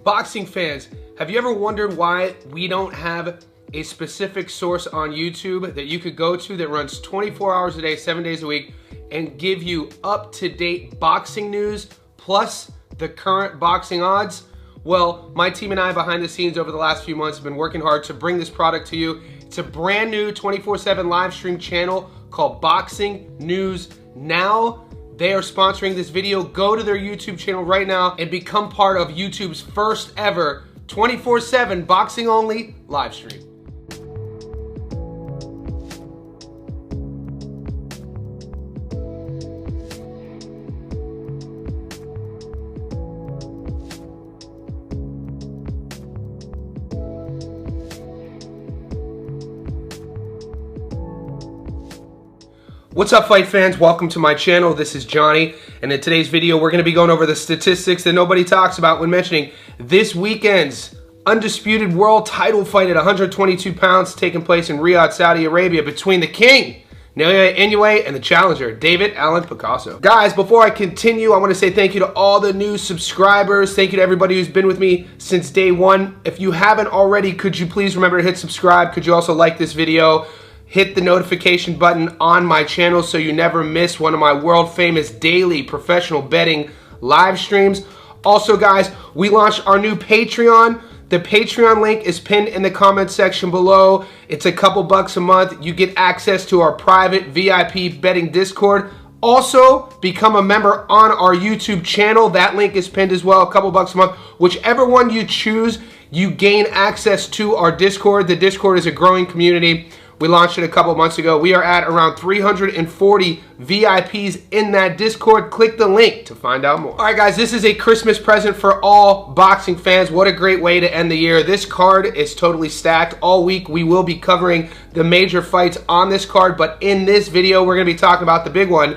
Boxing fans, have you ever wondered why we don't have a specific source on YouTube that you could go to that runs 24 hours a day, 7 days a week, and give you up-to-date boxing news plus the current boxing odds? Well, my team and I behind the scenes over the last few months have been working hard to bring this product to you. It's a brand new 24/7 live stream channel called Boxing News Now. They are sponsoring this video. Go to their YouTube channel right now and become part of YouTube's first ever 24/7 boxing only live stream. What's up, fight fans? Welcome to my channel. This is Johnny, and in today's video we're going to be going over the statistics that nobody talks about when mentioning this weekend's undisputed world title fight at 122 pounds taking place in Riyadh, Saudi Arabia between the king, Naoya Inoue, and the challenger, David Picasso. Guys, before I continue, I want to say thank you to all the new subscribers. Thank you to everybody who's been with me since day one. If you haven't already, could you please remember to hit subscribe? Could you also like this video? Hit the notification button on my channel so you never miss one of my world famous daily professional betting live streams. Also, guys, we launched our new Patreon. The Patreon link is pinned in the comment section below. It's a couple bucks a month. You get access to our private VIP betting Discord. Also, become a member on our YouTube channel. That link is pinned as well, a couple bucks a month. Whichever one you choose, you gain access to our Discord. The Discord is a growing community. We launched it a couple months ago. We are at around 340 VIPs in that Discord. Click the link to find out more. All right, guys, this is a Christmas present for all boxing fans. What a great way to end the year. This card is totally stacked. All week, we will be covering the major fights on this card, but in this video, we're going to be talking about the big one,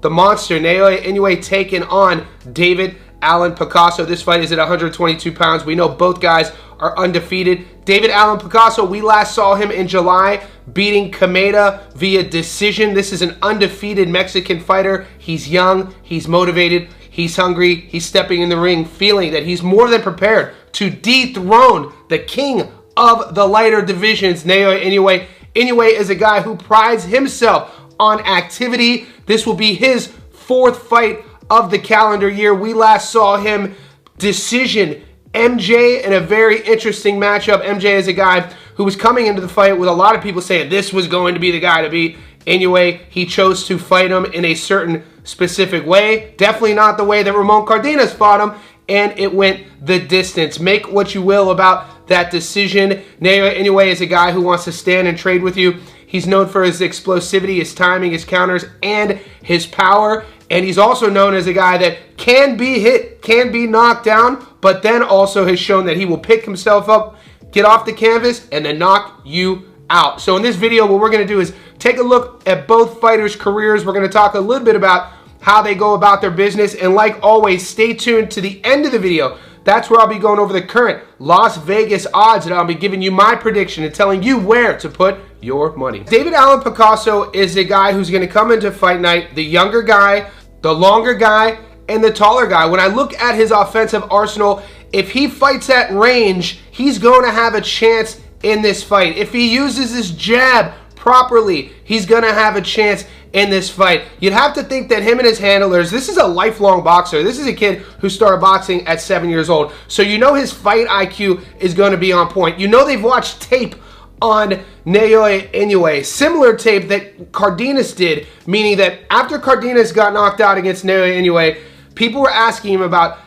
the monster, Naoya Inoue, taking on David Picasso. This fight is at 122 pounds. We know both guys are undefeated. David Picasso, we last saw him in July beating Kameda via decision. This is an undefeated Mexican fighter. He's young, he's motivated, he's hungry, he's stepping in the ring feeling that he's more than prepared to dethrone the king of the lighter divisions, Naoya Inoue. Inoue is a guy who prides himself on activity. This will be his fourth fight of the calendar year. We last saw him decision MJ in a very interesting matchup. MJ is a guy who was coming into the fight with a lot of people saying this was going to be the guy to beat Inoue. He chose to fight him in a certain specific way. Definitely not the way that Ramon Cardenas fought him, and it went the distance. Make what you will about that decision. Naoya Inoue is a guy who wants to stand and trade with you. He's known for his explosivity, his timing, his counters, and his power. And he's also known as a guy that can be hit, can be knocked down, but then also has shown that he will pick himself up, get off the canvas, and then knock you out. So in this video, what we're going to do is take a look at both fighters' careers. We're going to talk a little bit about how they go about their business. And like always, stay tuned to the end of the video. That's where I'll be going over the current Las Vegas odds, and I'll be giving you my prediction and telling you where to put your money. David Picasso is a guy who's going to come into fight night, the younger guy, the longer guy, and the taller guy. When I look at his offensive arsenal, if he fights at range, he's going to have a chance in this fight. If he uses his jab properly, he's going to have a chance in this fight. You'd have to think that him and his handlers, this is a lifelong boxer. This is a kid who started boxing at 7 years old. So you know his fight IQ is going to be on point. You know they've watched tape on Naoya Inoue, similar tape that Cardenas did, meaning that after Cardenas got knocked out against Naoya Inoue, people were asking him about,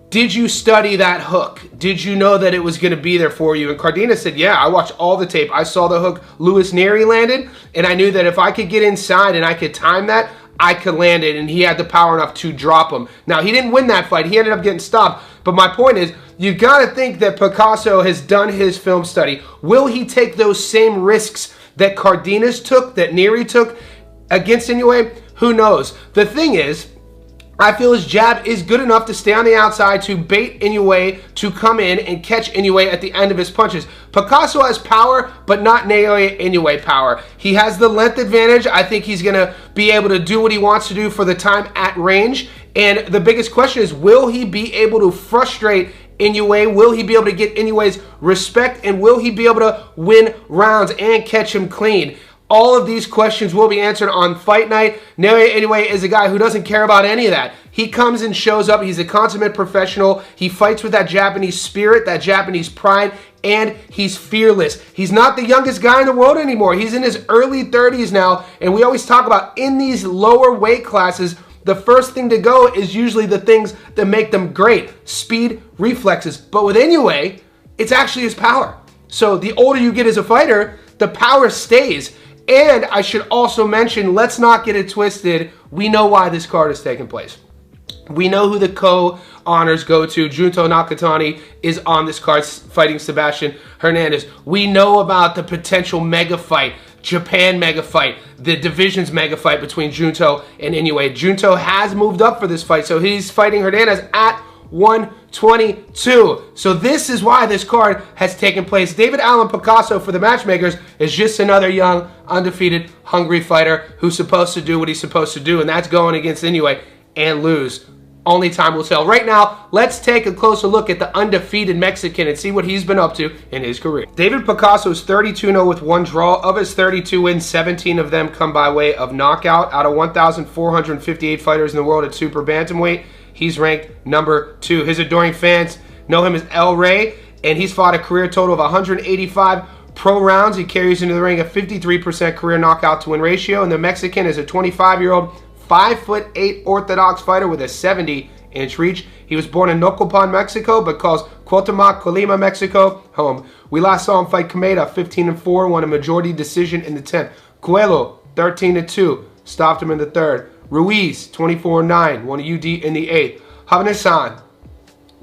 did you study that hook? Did you know that it was going to be there for you? And Cardenas said, yeah, I watched all the tape. I saw the hook Luis Nery landed, and I knew that if I could get inside and I could time that, I could land it, and he had the power enough to drop him. Now, he didn't win that fight. He ended up getting stopped. But my point is, you got to think that Picasso has done his film study. Will he take those same risks that Cardenas took, that Nery took against Inoue? Who knows? The thing is, I feel his jab is good enough to stay on the outside to bait Inoue to come in and catch Inoue at the end of his punches. Picasso has power, but not Naoya Inoue power. He has the length advantage. I think he's going to be able to do what he wants to do for the time at range. And the biggest question is, will he be able to frustrate Inoue? Will he be able to get Inoue's respect, and will he be able to win rounds and catch him clean? All of these questions will be answered on fight night. Naoya Inoue is a guy who doesn't care about any of that. He comes and shows up. He's a consummate professional. He fights with that Japanese spirit, that Japanese pride, and he's fearless. He's not the youngest guy in the world anymore. He's in his early 30s now, and we always talk about in these lower weight classes, the first thing to go is usually the things that make them great. Speed, reflexes. But with Inoue, it's actually his power. So the older you get as a fighter, the power stays. And I should also mention, let's not get it twisted, we know why this card is taking place. We know who the co-honors go to. Junto Nakatani is on this card fighting Sebastian Hernandez. We know about the potential mega fight, Japan mega fight, the divisions mega fight between Junto and Inoue. Junto has moved up for this fight, so he's fighting Hernandez at 122. So this is why this card has taken place. David Allen Picasso for the matchmakers is just another young, undefeated, hungry fighter who's supposed to do what he's supposed to do, and that's going against Inoue and lose. Only time will tell. Right now, let's take a closer look at the undefeated Mexican and see what he's been up to in his career. David Picasso is 32-0 with 1 draw. Of his 32 wins, 17 of them come by way of knockout. Out of 1,458 fighters in the world at super bantamweight, he's ranked number 2. His adoring fans know him as El Rey, and he's fought a career total of 185 pro rounds. He carries into the ring a 53% career knockout to win ratio, and the Mexican is a 25-year-old 5'8" orthodox fighter with a 70-inch reach. He was born in Nocopan, Mexico, but calls Cuauhtémoc, Colima, Mexico, home. We last saw him fight Kameda, 15-4, won a majority decision in the 10th. Coelho, 13-2, stopped him in the 3rd. Ruiz, 24-9, won a UD in the 8th. Havanasan,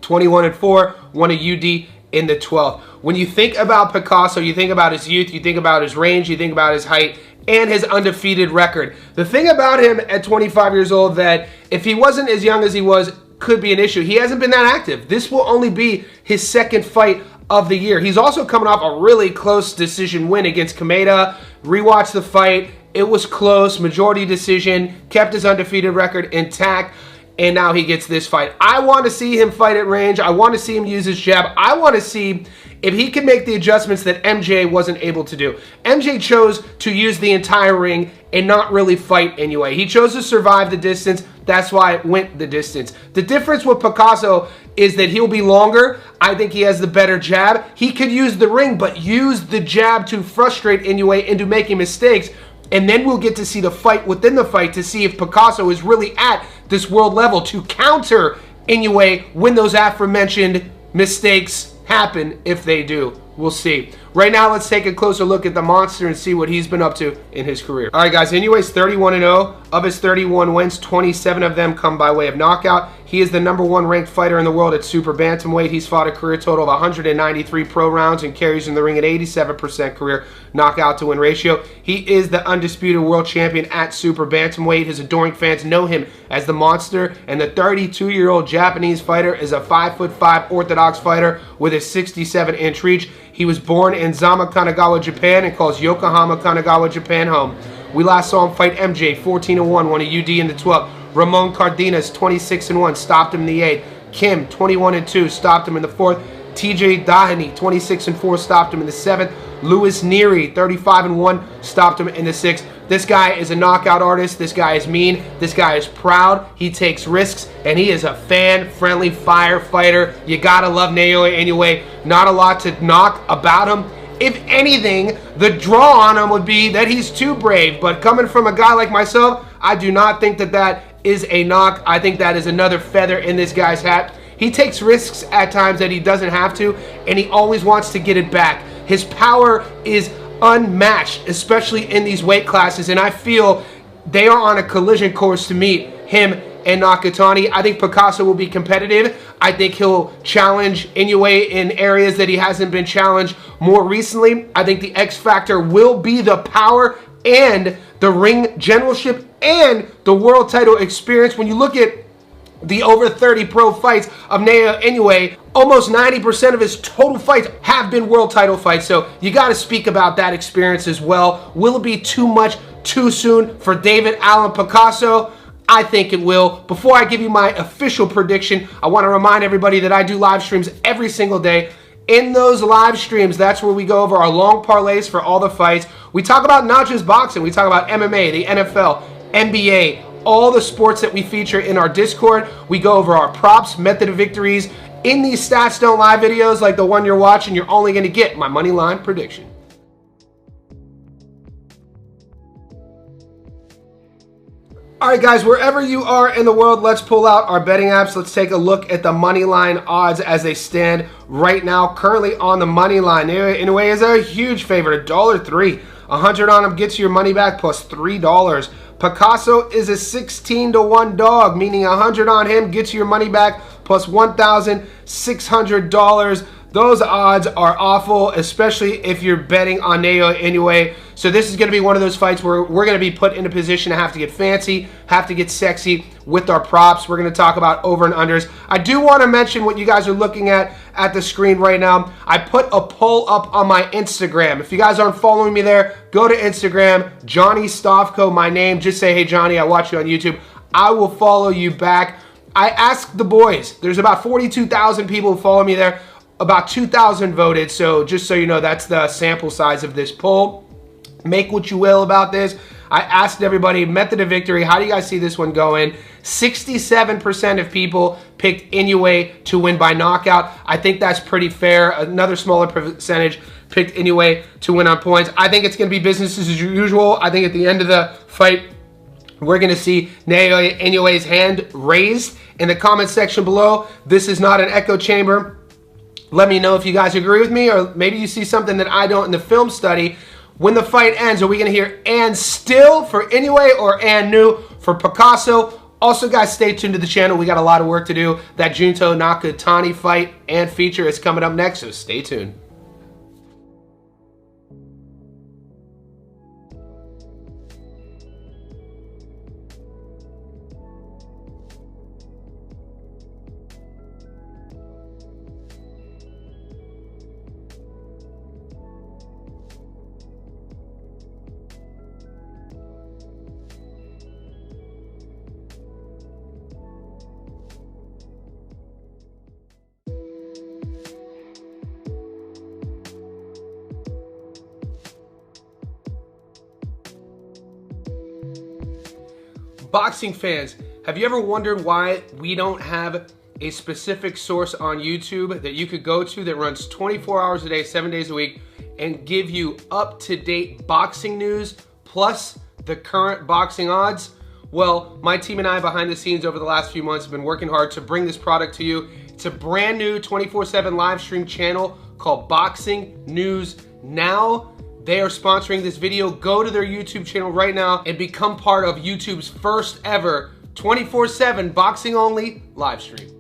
21-4, won a UD in the 12th. When you think about Picasso, you think about his youth, you think about his range, you think about his height, and his undefeated record. The thing about him at 25 years old that if he wasn't as young as he was, could be an issue. He hasn't been that active. This will only be his 2nd fight of the year. He's also coming off a really close decision win against Kameda. Rewatched the fight. It was close, majority decision, kept his undefeated record intact, and now he gets this fight. I want to see him fight at range. I want to see him use his jab. I want to see if he can make the adjustments that MJ wasn't able to do. MJ chose to use the entire ring and not really fight Inoue. He chose to survive the distance. That's why it went the distance. The difference with Picasso is that he'll be longer. I think he has the better jab. He could use the ring, but use the jab to frustrate Inoue into making mistakes. And then we'll get to see the fight within the fight to see if Picasso is really at this world level to counter Inoue when those aforementioned mistakes happen. If they do, we'll see. Right now, let's take a closer look at the monster and see what he's been up to in his career. All right, guys, Inoue's 31-0. Of his 31 wins, 27 of them come by way of knockout. He is the #1 ranked fighter in the world at super bantamweight. He's fought a career total of 193 pro rounds and carries in the ring an 87% career knockout to win ratio. He is the undisputed world champion at super bantamweight. His adoring fans know him as the monster, and the 32-year-old Japanese fighter is a 5'5" orthodox fighter with a 67-inch reach. He was born in Zama, Kanagawa, Japan, and calls Yokohama, Kanagawa, Japan home. We last saw him fight MJ, 14-1, won a UD in the 12th. Ramon Cardenas, 26-1, stopped him in the 8th. Kim, 21-2, stopped him in the 4th. TJ Dahany, 26-4, stopped him in the 7th. Louis Neary, 35-1, stopped him in the 6th. This guy is a knockout artist. This guy is mean. This guy is proud. He takes risks, and he is a fan-friendly firefighter. You gotta love Naoya Inoue. Not a lot to knock about him. If anything, the draw on him would be that he's too brave. But coming from a guy like myself, I do not think that that is a knock. I think that is another feather in this guy's hat. He takes risks at times that he doesn't have to, and he always wants to get it back. His power is unmatched, especially in these weight classes, and I feel they are on a collision course to meet him and Nakatani. I think Picasso will be competitive. I think he'll challenge Inoue in areas that he hasn't been challenged more recently. I think the X factor will be the power and the ring generalship and the world title experience. When you look at the over 30 pro fights of Naoya Inoue, almost 90% of his total fights have been world title fights. So you got to speak about that experience as well. Will it be too much too soon for David Allen Picasso? I think it will. Before I give you my official prediction, I want to remind everybody that I do live streams every single day. In those live streams, that's where we go over our long parlays for all the fights. We talk about not just boxing, we talk about MMA, the NFL, NBA, all the sports that we feature in our Discord. We go over our props, method of victories. In these Stats Don't Lie videos, like the one you're watching, you're only going to get my money line prediction. All right, guys, wherever you are in the world, let's pull out our betting apps. Let's take a look at the money line odds as they stand right now. Currently on the money line, Naoya Inoue is a huge favorite, $1.03. 100 on him gets your money back plus $3. Picasso is a 16-1 dog, meaning 100 on him gets your money back plus $1,600. Those odds are awful, especially if you're betting on Naoya Inoue. So this is going to be one of those fights where we're going to be put in a position to have to get fancy, have to get sexy with our props. We're going to talk about over and unders. I do want to mention what you guys are looking at the screen right now. I put a poll up on my Instagram. If you guys aren't following me there, go to Instagram, Johnny Stavko, my name. Just say, hey, Johnny, I watch you on YouTube. I will follow you back. I asked the boys. There's about 42,000 people who follow me there. About 2,000 voted, so just so you know, that's the sample size of this poll. Make what you will about this. I asked everybody, method of victory, how do you guys see this one going? 67% of people picked Inoue to win by knockout. I think that's pretty fair. Another smaller percentage picked Inoue to win on points. I think it's going to be business as usual. I think at the end of the fight, we're going to see Naoya Inoue's hand raised. In the comment section below, this is not an echo chamber. Let me know if you guys agree with me, or maybe you see something that I don't in the film study. When the fight ends, are we going to hear "and still" for Inoue or "and new" for Picasso? Also, guys, stay tuned to the channel. We got a lot of work to do. That Junto Nakatani fight and feature is coming up next, so stay tuned. Boxing fans, have you ever wondered why we don't have a specific source on YouTube that you could go to that runs 24 hours a day, 7 days a week, and give you up-to-date boxing news plus the current boxing odds? Well, my team and I behind the scenes over the last few months have been working hard to bring this product to you. It's a brand new 24/7 live stream channel called Boxing News Now. They are sponsoring this video. Go to their YouTube channel right now and become part of YouTube's first ever 24/7 boxing only live stream.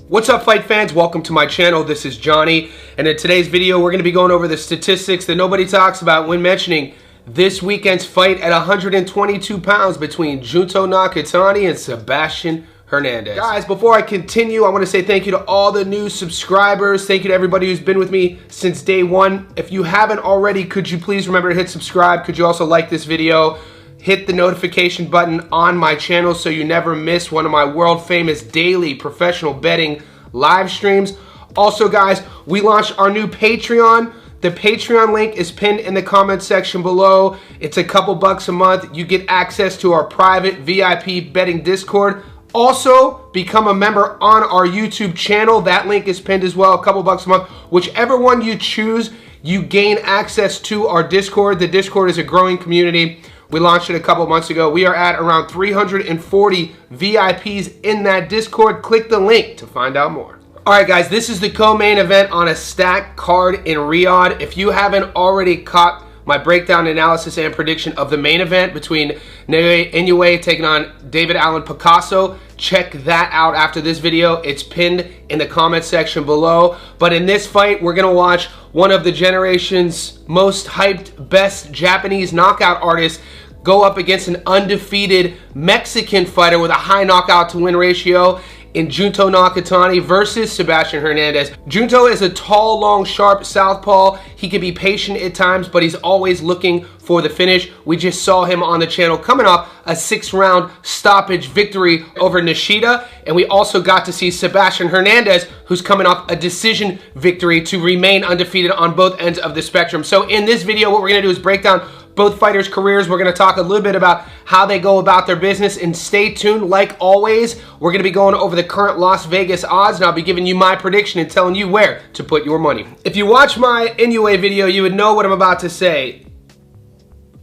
What's up, fight fans? Welcome to my channel. This is Johnny, and in today's video we're going to be going over the statistics that nobody talks about when mentioning this weekend's fight at 122 pounds between Junto Nakatani and Sebastian Hernandez. Guys, before I continue, I want to say thank you to all the new subscribers. Thank you to everybody who's been with me since day one. If you haven't already, could you please remember to hit subscribe? Could you also like this video? Hit the notification button on my channel so you never miss one of my world famous daily professional betting live streams. Also, guys, we launched our new Patreon. The Patreon link is pinned in the comment section below. It's a couple bucks a month. You get access to our private VIP betting Discord. Also, become a member on our YouTube channel. That link is pinned as well, a couple bucks a month. Whichever one you choose, you gain access to our Discord. The Discord is a growing community. We launched it a couple months ago. We are at around 340 VIPs in that Discord. Click the link to find out more. All right, guys, this is the co-main event on a stacked card in Riyadh. If you haven't already caught my breakdown, analysis, and prediction of the main event between Naoya Inoue taking on David Allen Picasso. Check that out after this video. It's pinned in the comment section below. But in this fight, we're going to watch one of the generation's most hyped, best Japanese knockout artists go up against an undefeated Mexican fighter with a high knockout to win ratio in Junto Nakatani versus Sebastian Hernandez. Junto is a tall, long, sharp southpaw. He can be patient at times, but he's always looking for the finish. We just saw him on the channel coming off a 6-round stoppage victory over Nishida, and we also got to see Sebastian Hernandez, who's coming off a decision victory to remain undefeated on both ends of the spectrum. So in this video, what we're gonna do is break down both fighters' careers. We're going to talk a little bit about how they go about their business, and stay tuned. Like always, we're going to be going over the current Las Vegas odds, and I'll be giving you my prediction and telling you where to put your money. If you watch my Inoue video, you would know what I'm about to say.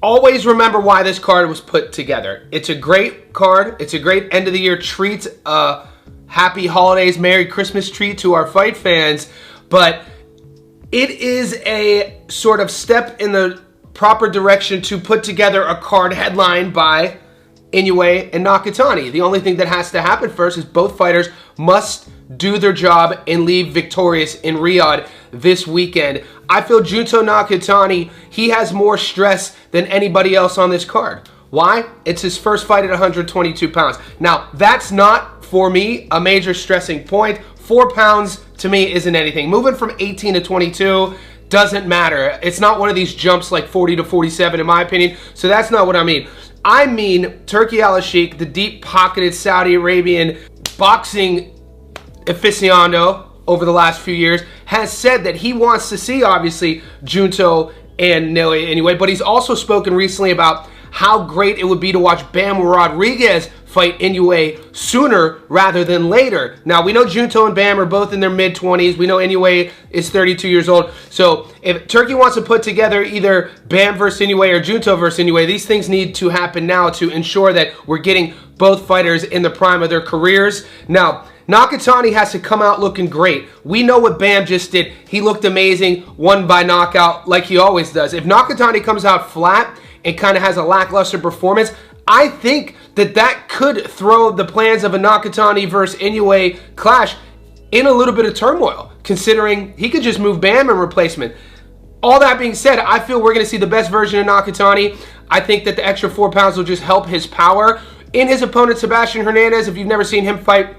Always remember why this card was put together. It's a great card. It's a great end of the year treat. Happy holidays, Merry Christmas treat to our fight fans. But it is a sort of step in the proper direction to put together a card headlined by Inoue and Nakatani. The only thing that has to happen first is both fighters must do their job and leave victorious in Riyadh this weekend. I feel Junto Nakatani, he has more stress than anybody else on this card. Why? It's his first fight at 122 pounds. Now, that's not, for me, a major stressing point. 4 pounds, to me, isn't anything. Moving from 18 to 22, doesn't matter. It's not one of these jumps like 40 to 47 in my opinion. So that's not what I mean. I mean Turki Al-Sheikh, the deep-pocketed Saudi Arabian boxing aficionado over the last few years, has said that he wants to see, obviously, Junto and Naoya Inoue, but he's also spoken recently about how great it would be to watch Bam Rodriguez fight Inoue sooner rather than later. Now, we know Junto and Bam are both in their mid-20s. We know Inoue is 32 years old. So if Turkey wants to put together either Bam versus Inoue or Junto versus Inoue, these things need to happen now to ensure that we're getting both fighters in the prime of their careers. Now, Nakatani has to come out looking great. We know what Bam just did. He looked amazing, won by knockout like he always does. If Nakatani comes out flat and kind of has a lackluster performance, I think that that could throw the plans of a Nakatani versus Inoue clash in a little bit of turmoil, considering he could just move Bam in replacement. All that being said, I feel we're going to see the best version of Nakatani. I think that the extra 4 pounds will just help his power. In his opponent, Sebastian Hernandez, if you've never seen him fight,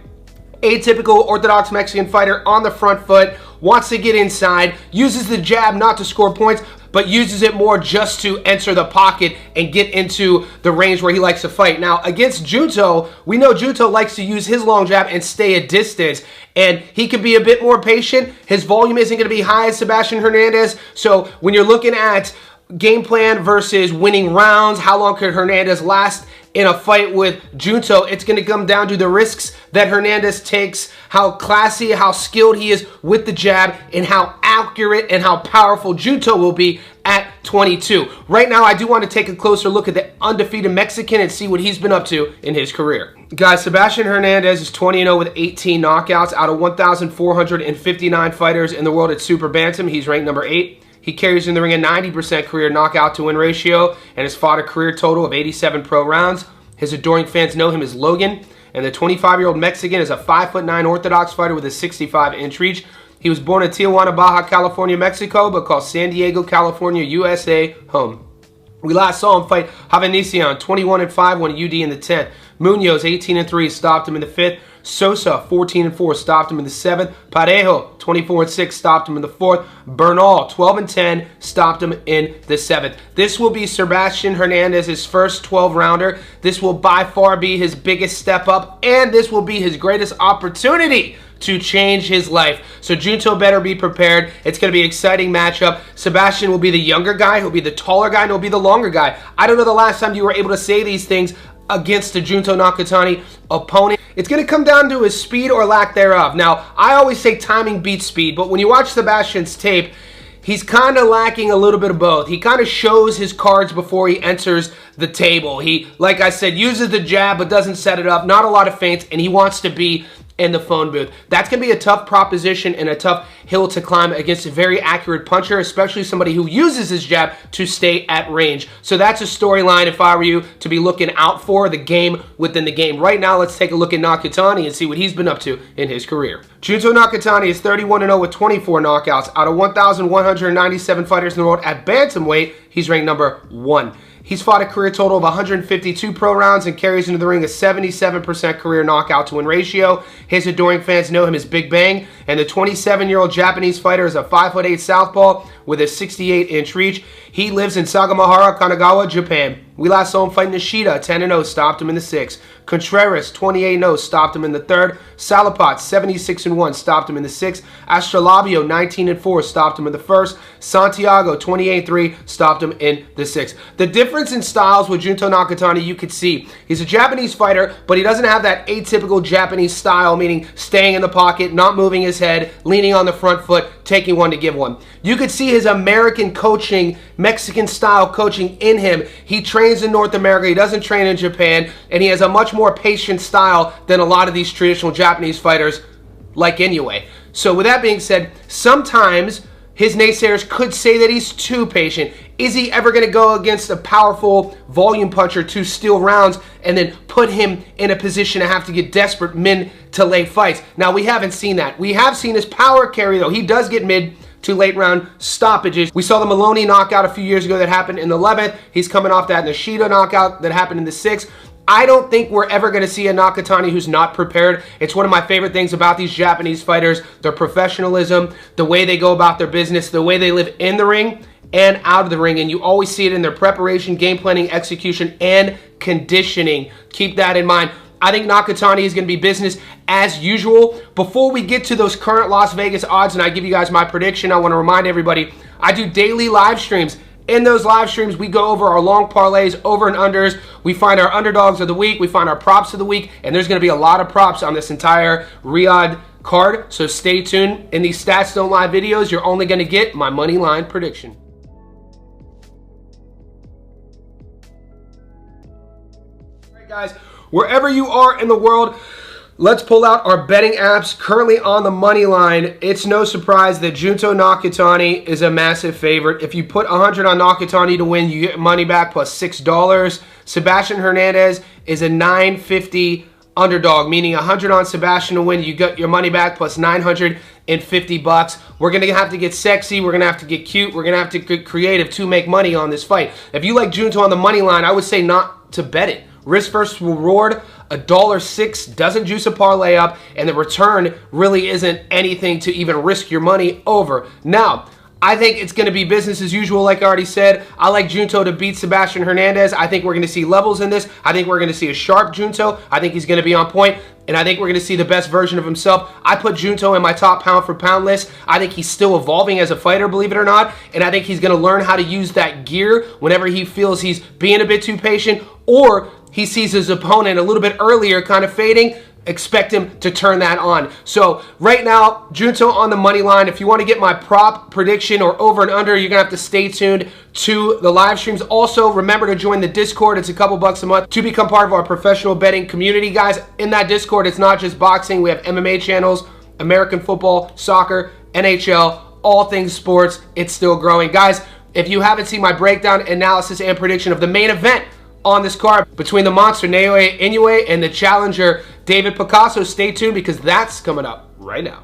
atypical Orthodox Mexican fighter on the front foot, wants to get inside, uses the jab not to score points, but uses it more just to enter the pocket and get into the range where he likes to fight. Now, against Junto, we know Junto likes to use his long jab and stay at distance, and he can be a bit more patient. His volume isn't going to be high as Sebastian Hernandez, so when you're looking at game plan versus winning rounds, how long could Hernandez last in a fight with Junto, it's going to come down to the risks that Hernandez takes, how classy, how skilled he is with the jab, and how accurate and how powerful Junto will be at 22. Right now, I do want to take a closer look at the undefeated Mexican and see what he's been up to in his career. Guys, Sebastian Hernandez is 20-0 with 18 knockouts out of 1,459 fighters in the world at Super Bantam. He's ranked number 8. He carries in the ring a 90% career knockout to win ratio and has fought a career total of 87 pro rounds. His adoring fans know him as Logan, and the 25-year-old Mexican is a 5'9" Orthodox fighter with a 65-inch reach. He was born in Tijuana, Baja California, Mexico, but calls San Diego, California, USA home. We last saw him fight Javanician, 21-5, won UD in the 10th. Munoz, 18-3, stopped him in the 5th. Sosa, 14-4, stopped him in the 7th. Parejo, 24-6, stopped him in the 4th. Bernal, 12-10, stopped him in the 7th. This will be Sebastian Hernandez's first 12-rounder. This will by far be his biggest step up, and this will be his greatest opportunity to change his life. So Junto better be prepared. It's going to be an exciting matchup. Sebastian will be the younger guy, he'll be the taller guy, and he'll be the longer guy. I don't know the last time you were able to say these things against the Junto Nakatani opponent. It's going to come down to his speed or lack thereof. Now, I always say timing beats speed, but when you watch Sebastian's tape, he's kind of lacking a little bit of both. He kind of shows his cards before he enters the table. He, like I said, uses the jab but doesn't set it up, not a lot of feints, and he wants to be in the phone booth. That's going to be a tough proposition and a tough hill to climb against a very accurate puncher, especially somebody who uses his jab to stay at range. So that's a storyline if I were you to be looking out for, the game within the game. Right now, let's take a look at Nakatani and see what he's been up to in his career. Junto Nakatani is 31-0 with 24 knockouts. Out of 1,197 fighters in the world at bantamweight, he's ranked number 1. He's fought a career total of 152 pro rounds and carries into the ring a 77% career knockout to win ratio. His adoring fans know him as Big Bang, and the 27-year-old Japanese fighter is a 5'8" southpaw with a 68-inch reach. He lives in Sagamihara, Kanagawa, Japan. We last saw him fight Nishida, 10-0, stopped him in the 6th. Contreras, 28-0, stopped him in the 3rd. Salapat, 76-1, stopped him in the 6th. Astrolabio, 19-4, stopped him in the 1st. Santiago, 28-3, stopped him in the 6th. The difference in styles with Junto Nakatani, you could see. He's a Japanese fighter, but he doesn't have that atypical Japanese style, meaning staying in the pocket, not moving his head, leaning on the front foot, taking one to give one. You could see his American coaching, Mexican style coaching in him. He trains in North America, he doesn't train in Japan, and he has a much more patient style than a lot of these traditional Japanese fighters like Inoue. So with that being said, sometimes his naysayers could say that he's too patient. Is he ever going to go against a powerful volume puncher to steal rounds and then put him in a position to have to get desperate mid to late fights? Now, we haven't seen that. We have seen his power carry, though. He does get mid to late round stoppages. We saw the Maloney knockout a few years ago that happened in the 11th. He's coming off that Nishida knockout that happened in the 6th. I don't think we're ever going to see a Nakatani who's not prepared. It's one of my favorite things about these Japanese fighters, their professionalism, the way they go about their business, the way they live in the ring and out of the ring, and you always see it in their preparation, game planning, execution, and conditioning. Keep that in mind. I think Nakatani is going to be business as usual. Before we get to those current Las Vegas odds and I give you guys my prediction, I want to remind everybody, I do daily live streams. In those live streams, we go over our long parlays, over and unders. We find our underdogs of the week. We find our props of the week. And there's going to be a lot of props on this entire Riyadh card. So stay tuned. In these Stats Don't Lie videos, you're only going to get my money line prediction. All right, guys, wherever you are in the world, let's pull out our betting apps. Currently on the money line, it's no surprise that Junto Nakatani is a massive favorite. If you put 100 on Nakatani to win, you get money back plus $6. Sebastian Hernandez is a $9.50 underdog, meaning 100 on Sebastian to win, you get your money back plus $950. We're going to have to get sexy. We're going to have to get cute. We're going to have to get creative to make money on this fight. If you like Junto on the money line, I would say not to bet it. Risk versus reward, $1.06 doesn't juice a parlay up, and the return really isn't anything to even risk your money over. Now, I think it's going to be business as usual, like I already said. I like Junto to beat Sebastian Hernandez. I think we're going to see levels in this. I think we're going to see a sharp Junto. I think he's going to be on point, and I think we're going to see the best version of himself. I put Junto in my top pound-for-pound list. I think he's still evolving as a fighter, believe it or not, and I think he's going to learn how to use that gear whenever he feels he's being a bit too patient, or he sees his opponent a little bit earlier kind of fading. Expect him to turn that on. So right now, Junto on the money line. If you want to get my prop prediction or over and under, you're going to have to stay tuned to the live streams. Also, remember to join the Discord. It's a couple bucks a month to become part of our professional betting community. Guys, in that Discord, it's not just boxing. We have MMA channels, American football, soccer, NHL, all things sports. It's still growing. Guys, if you haven't seen my breakdown, analysis, and prediction of the main event on this card between the monster Naoya Inoue and the challenger David Picasso, stay tuned because that's coming up right now.